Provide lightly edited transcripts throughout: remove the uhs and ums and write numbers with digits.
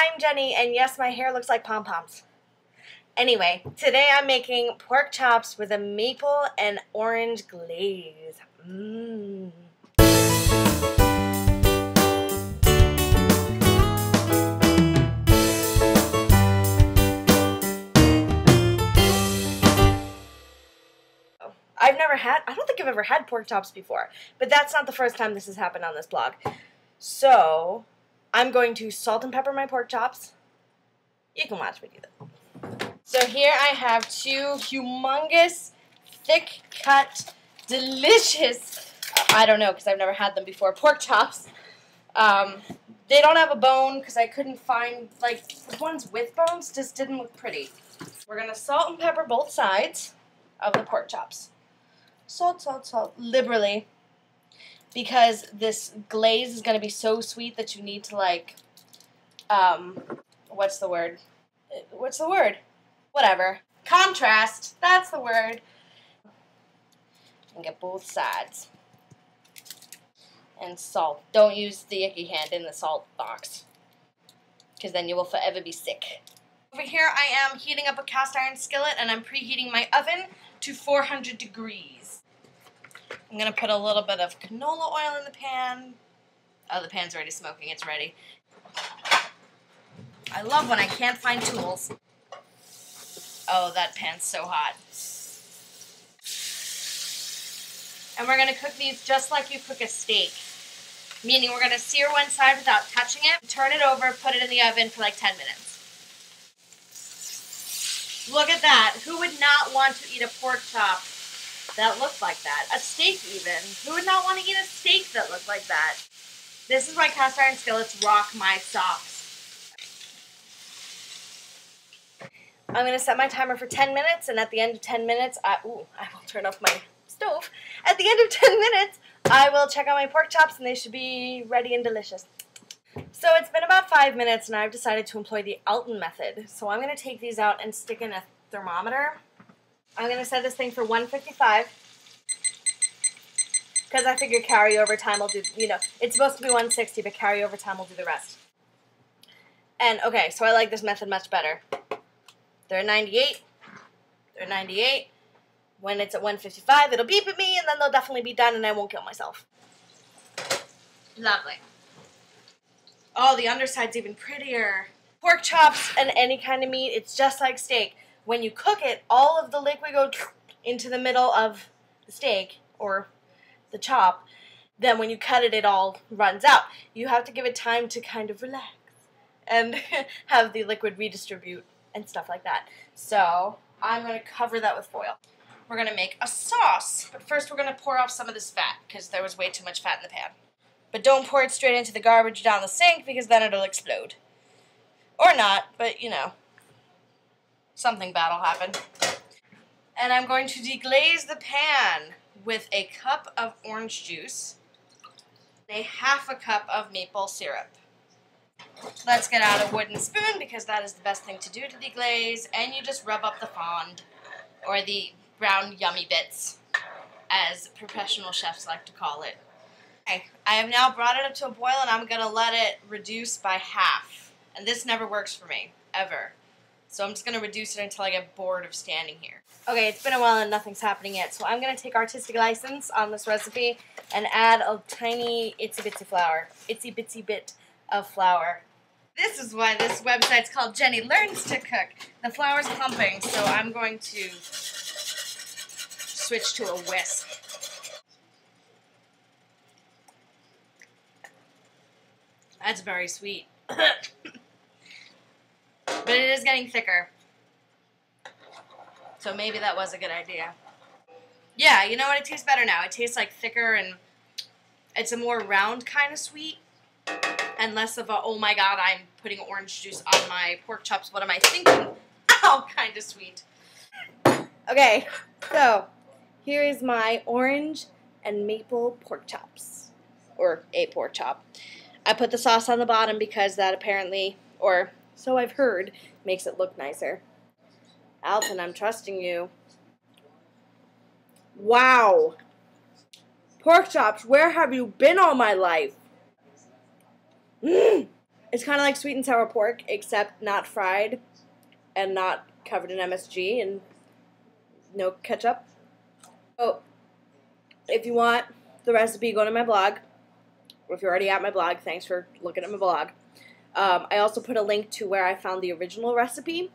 I'm Jenny, and yes, my hair looks like pom-poms. Anyway, today I'm making pork chops with a maple and orange glaze. Mmm. I don't think I've ever had pork chops before, but that's not the first time this has happened on this blog. So, I'm going to salt and pepper my pork chops. You can watch me do that. So here I have two humongous, thick-cut, delicious, I don't know because I've never had them before, pork chops. They don't have a bone because I couldn't find, like, the ones with bones just didn't look pretty. We're going to salt and pepper both sides of the pork chops. Salt, salt, salt, liberally, because this glaze is going to be so sweet that you need to, like, what's the word? Whatever. Contrast, that's the word. And get both sides. And salt. Don't use the icky hand in the salt box, because then you will forever be sick. Over here I am heating up a cast iron skillet, and I'm preheating my oven to 400 degrees. I'm going to put a little bit of canola oil in the pan. Oh, the pan's already smoking. It's ready. I love when I can't find tools. Oh, that pan's so hot. And we're going to cook these just like you cook a steak. Meaning we're going to sear one side without touching it, turn it over, put it in the oven for like 10 minutes. Look at that. Who would not want to eat a pork chop that looked like that? A steak even. Who would not want to eat a steak that looked like that? This is why cast iron skillets rock my socks. I'm going to set my timer for 10 minutes, and at the end of 10 minutes, I will turn off my stove. At the end of 10 minutes, I will check out my pork chops, and they should be ready and delicious. So it's been about 5 minutes, and I've decided to employ the Alton method. So I'm going to take these out and stick in a thermometer. I'm going to set this thing for 155, because I figure carryover time will do, it's supposed to be 160, but carryover time will do the rest. And, okay, so I like this method much better. They're at 98. They're 98. When it's at 155, it'll beep at me, and then they'll definitely be done, and I won't kill myself. Lovely. Oh, the underside's even prettier. Pork chops and any kind of meat, it's just like steak. When you cook it, all of the liquid goes into the middle of the steak, or the chop. Then when you cut it, it all runs out. You have to give it time to kind of relax and have the liquid redistribute and stuff like that. So I'm going to cover that with foil. We're going to make a sauce, but first we're going to pour off some of this fat because there was way too much fat in the pan. But don't pour it straight into the garbage down the sink because then it'll explode. Or not, but something bad will happen. And I'm going to deglaze the pan with a cup of orange juice, a half a cup of maple syrup. Let's get out a wooden spoon because that is the best thing to do to deglaze, and you just rub up the fond, or the brown yummy bits, as professional chefs like to call it. Okay, I have now brought it up to a boil, and I'm going to let it reduce by half. And this never works for me, ever. So I'm just going to reduce it until I get bored of standing here. Okay, it's been a while and nothing's happening yet, so I'm going to take artistic license on this recipe and add a tiny itsy bitsy bit of flour. This is why this website's called Jenny Learns to Cook. The flour's pumping, so I'm going to switch to a whisk. That's very sweet. But it is getting thicker. So maybe that was a good idea. Yeah, you know what? It tastes better now. It tastes like thicker, and it's a more round kind of sweet. And less of a, oh my god, I'm putting orange juice on my pork chops. What am I thinking? Ow, kind of sweet. Okay, so here is my orange and maple pork chops. Or a pork chop. I put the sauce on the bottom because that apparently, or so I've heard, makes it look nicer. Alton, I'm trusting you. Wow. Pork chops, where have you been all my life? It's kind of like sweet and sour pork, except not fried and not covered in MSG and no ketchup. Oh, if you want the recipe, go to my blog. Or if you're already at my blog, thanks for looking at my blog. I also put a link to where I found the original recipe.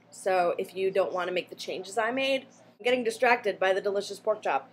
So if you don't want to make the changes I made, I'm getting distracted by the delicious pork chop.